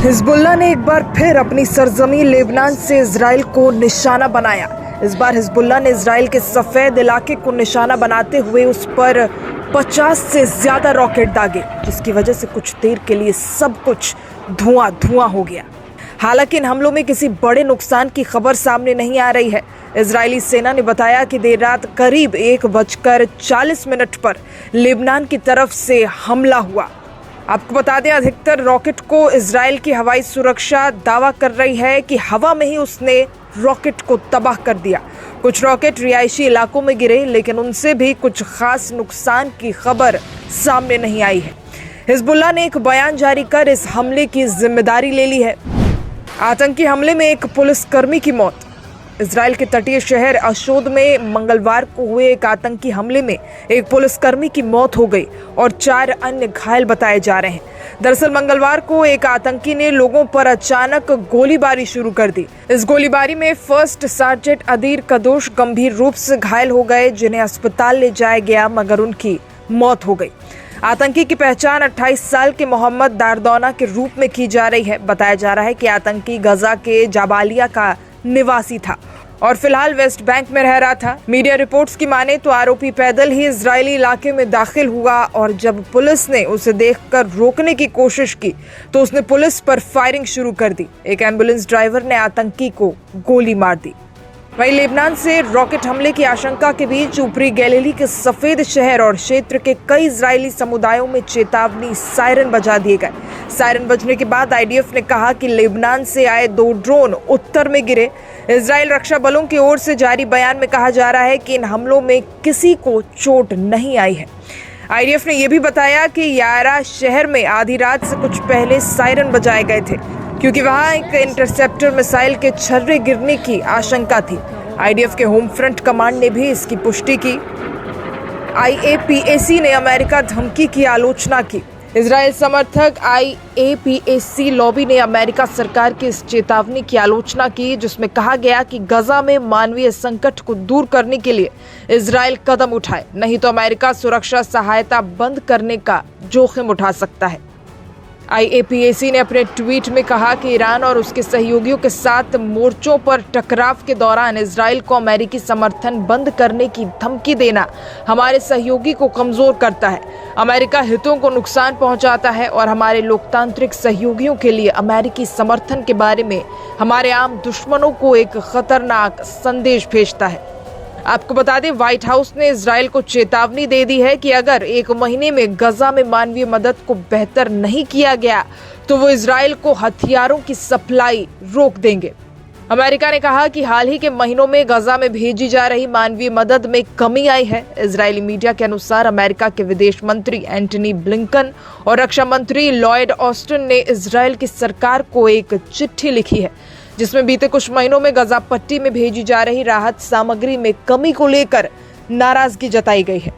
Hezbollah ने एक बार फिर अपनी सरजमी लेबनान से इजराइल को निशाना बनाया। इस बार हिजबुल्लाह ने इजराइल के सफेद इलाके को निशाना बनाते हुए उस पर 50 से ज्यादा रॉकेट दागे, जिसकी वजह से कुछ देर के लिए सब कुछ धुआं धुआं हो गया। हालांकि इन हमलों में किसी बड़े नुकसान की खबर सामने नहीं आ रही है। इजरायली सेना ने बताया कि देर रात करीब 1:40 पर लेबनान की तरफ से हमला हुआ। आपको बता दें, अधिकतर रॉकेट को इजराइल की हवाई सुरक्षा दावा कर रही है कि हवा में ही उसने रॉकेट को तबाह कर दिया। कुछ रॉकेट रिहायशी इलाकों में गिरे, लेकिन उनसे भी कुछ खास नुकसान की खबर सामने नहीं आई है। हिजबुल्लाह ने एक बयान जारी कर इस हमले की जिम्मेदारी ले ली है। आतंकी हमले में एक पुलिसकर्मी की मौत। इजराइल के तटीय शहर अशोद में मंगलवार को हुए एक आतंकी हमले में एक पुलिसकर्मी की मौत हो गई और 4 अन्य घायल बताए जा रहे हैं। दरअसल मंगलवार को एक आतंकी ने लोगों पर अचानक गोलीबारी शुरू कर दी। इस गोलीबारी में फर्स्ट सार्जेंट अदीर कदोश गंभीर रूप से घायल हो गए, जिन्हें अस्पताल ले जाया गया, मगर उनकी मौत हो गई। आतंकी की पहचान 28 साल के मोहम्मद दारदौना के रूप में की जा रही है। बताया जा रहा है कि आतंकी गजा के जाबालिया का निवासी था और फिलहाल वेस्ट बैंक में रह रहा था। मीडिया रिपोर्ट्स की माने तो आरोपी पैदल ही इजरायली इलाके में दाखिल हुआ और जब पुलिस ने उसे देखकर रोकने की कोशिश की तो उसने पुलिस पर फायरिंग शुरू कर दी। एक एम्बुलेंस ड्राइवर ने आतंकी को गोली मार दी। वहीं लेबनान से रॉकेट हमले की आशंका के बीच ऊपरी गैलिली के सफेद शहर और क्षेत्र के कई इजरायली समुदायों में चेतावनी सायरन बजा दिए गए। सायरन बजने के बाद आईडीएफ ने कहा कि लेबनान से आए 2 ड्रोन उत्तर में गिरे। इजरायल रक्षा बलों की ओर से जारी बयान में कहा जा रहा है कि इन हमलों में किसी को चोट नहीं आई है। आईडीएफ ने यह भी बताया कि यारा शहर में आधी रात से कुछ पहले सायरन बजाए गए थे, क्योंकि वहां एक इंटरसेप्टर मिसाइल के छर्रे गिरने की आशंका थी। आईडीएफ के होम फ्रंट कमांड ने भी इसकी पुष्टि की। आईएपीएसी ने अमेरिका धमकी की आलोचना की। इजरायल समर्थक आईएपीएसी लॉबी ने अमेरिका सरकार की इस चेतावनी की आलोचना की, जिसमें कहा गया कि गजा में मानवीय संकट को दूर करने के लिए इजरायल कदम उठाए, नहीं तो अमेरिका सुरक्षा सहायता बंद करने का जोखिम उठा सकता है। आईएपीएसी ने अपने ट्वीट में कहा कि ईरान और उसके सहयोगियों के साथ मोर्चों पर टकराव के दौरान इजरायल को अमेरिकी समर्थन बंद करने की धमकी देना हमारे सहयोगी को कमजोर करता है, अमेरिका हितों को नुकसान पहुंचाता है और हमारे लोकतांत्रिक सहयोगियों के लिए अमेरिकी समर्थन के बारे में हमारे आम दुश्मनों को एक खतरनाक संदेश भेजता है। आपको बता दें, व्हाइट हाउस ने इजरायल को चेतावनी दे दी है कि अगर 1 महीने में गजा में मानवीय मदद को बेहतर नहीं किया गया तो वो इजरायल को हथियारों की सप्लाई रोक देंगे। अमेरिका ने कहा कि हाल ही के महीनों में गजा में भेजी जा रही मानवीय मदद में कमी आई है। इजरायली मीडिया के अनुसार अमेरिका के विदेश मंत्री एंटनी ब्लिंकन और रक्षा मंत्री लॉयड ऑस्टिन ने इजरायल की सरकार को एक चिट्ठी लिखी है, जिसमें बीते कुछ महीनों में गजा पट्टी में भेजी जा रही राहत सामग्री में कमी को लेकर नाराजगी जताई गई है।